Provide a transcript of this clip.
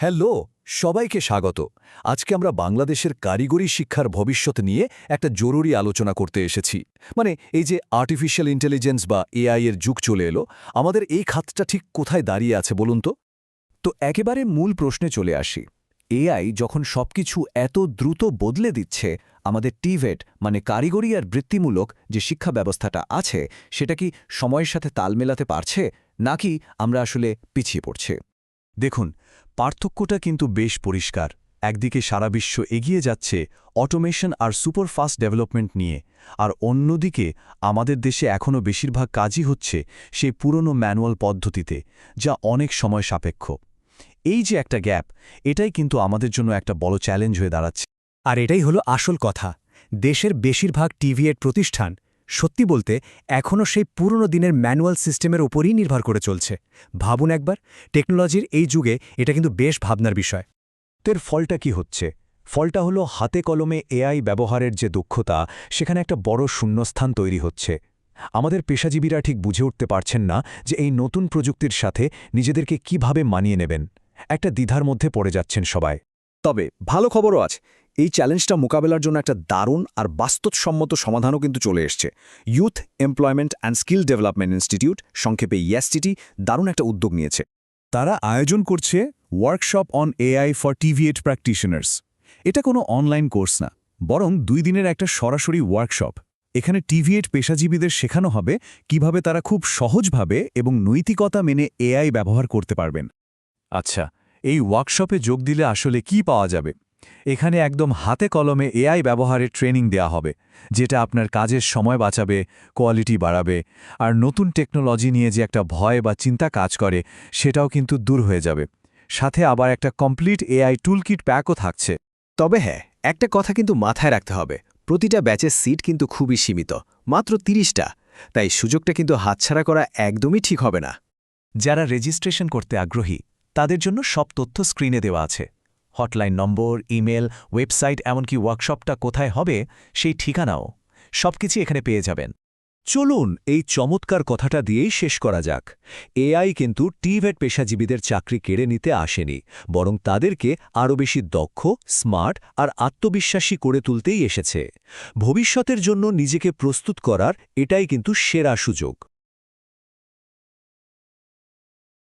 Hello, সবাইকে স্বাগত। আজকে আমরা বাংলাদেশের কারিগরি শিক্ষার ভবিষ্যৎ নিয়ে একটা জরুরি আলোচনা করতে এসেছি। মানে এই যে আর্টিফিশিয়াল ইন্টেলিজেন্স বা এআই এর যুগ চলে এলো, আমাদের এই খাতটা ঠিক কোথায় দাঁড়িয়ে আছে বলুন তো? তো একেবারে মূল প্রশ্নে চলে আসি। এআই যখন সবকিছু এত দ্রুত বদলে দিচ্ছে, আমাদের টিভেট মানে কারিগরি আর বৃত্তিমূলক যে শিক্ষা ব্যবস্থাটা আছে, সেটা কি সময়ের সাথে তাল মেলাতে পারছে, নাকি আমরা আসলে পিছিয়ে পড়ছে? দেখুন, পার্থক্যটা কিন্তু বেশ পরিষ্কার। একদিকে সারা বিশ্ব এগিয়ে যাচ্ছে অটোমেশন আর সুপারফাস্ট ডেভেলপমেন্ট নিয়ে, আর অন্যদিকে আমাদের দেশে এখনও বেশিরভাগ কাজই হচ্ছে সেই পুরনো ম্যানুয়াল পদ্ধতিতে, যা অনেক সময় সাপেক্ষ। এই যে একটা গ্যাপ, এটাই কিন্তু আমাদের জন্য একটা বড় চ্যালেঞ্জ হয়ে দাঁড়াচ্ছে। আর এটাই হলো আসল কথা। দেশের বেশিরভাগ টিভিএড প্রতিষ্ঠান সত্যি বলতে এখনও সেই পুরনো দিনের ম্যানুয়াল সিস্টেমের ওপরই নির্ভর করে চলছে। ভাবুন একবার, টেকনোলজির এই যুগে এটা কিন্তু বেশ ভাবনার বিষয়। এর ফলটা কি হচ্ছে? ফলটা হলো হাতে কলমে এআই ব্যবহারের যে দক্ষতা, সেখানে একটা বড় শূন্যস্থান তৈরি হচ্ছে। আমাদের পেশাজীবীরা ঠিক বুঝে উঠতে পারছেন না যে এই নতুন প্রযুক্তির সাথে নিজেদেরকে কিভাবে মানিয়ে নেবেন। একটা দ্বিধার মধ্যে পড়ে যাচ্ছেন সবাই। তবে ভালো খবরও আছে। এই চ্যালেঞ্জটা মোকাবেলার জন্য একটা দারুণ আর বাস্তবসম্মত সমাধানও কিন্তু চলে এসছে। Youth employment and skill development institute, সংক্ষেপে ইএসটিটি, দারুণ একটা উদ্যোগ নিয়েছে। তারা আয়োজন করছে workshop on AI for TVET practitioners. এটা কোনো অনলাইন কোর্স না, বরং 2 দিনের একটা সরাসরি ওয়ার্কশপ। এখানে টিভিএড পেশাজীবীদের শেখানো হবে কিভাবে তারা খুব সহজভাবে এবং নৈতিকতা মেনে এআই ব্যবহার করতে পারবেন। আচ্ছা, এই ওয়ার্কশপে যোগ দিলে আসলে কি পাওয়া যাবে? এখানে একদম হাতে কলমে এআই ব্যবহারের ট্রেনিং দেয়া হবে, যেটা আপনার কাজের সময় বাঁচাবে, কোয়ালিটি বাড়াবে, আর নতুন টেকনোলজি নিয়ে যে একটা ভয় বা চিন্তা কাজ করে, সেটাও কিন্তু দূর হয়ে যাবে। সাথে আবার একটা কমপ্লিট এআই টুলকিট প্যাকও থাকছে। তবে হ্যাঁ, একটা কথা কিন্তু মাথায় রাখতে হবে, প্রতিটা ব্যাচের সিট কিন্তু খুবই সীমিত, মাত্র 30টা। তাই সুযোগটা কিন্তু হাতছাড়া করা একদমই ঠিক হবে না। যারা রেজিস্ট্রেশন করতে আগ্রহী, তাদের জন্য সব তথ্য স্ক্রিনে দেওয়া আছে। হটলাইন নম্বর, ইমেল, ওয়েবসাইট, এমনকি ওয়ার্কশপটা কোথায় হবে সেই ঠিকানাও, সবকিছু এখানে পেয়ে যাবেন। চলুন এই চমৎকার কথাটা দিয়েই শেষ করা যাক। এআই কিন্তু টিভেট পেশাজীবীদের চাকরি কেড়ে নিতে আসেনি, বরং তাদেরকে আরও বেশি দক্ষ, স্মার্ট আর আত্মবিশ্বাসী করে তুলতেই এসেছে। ভবিষ্যতের জন্য নিজেকে প্রস্তুত করার এটাই কিন্তু সেরা সুযোগ।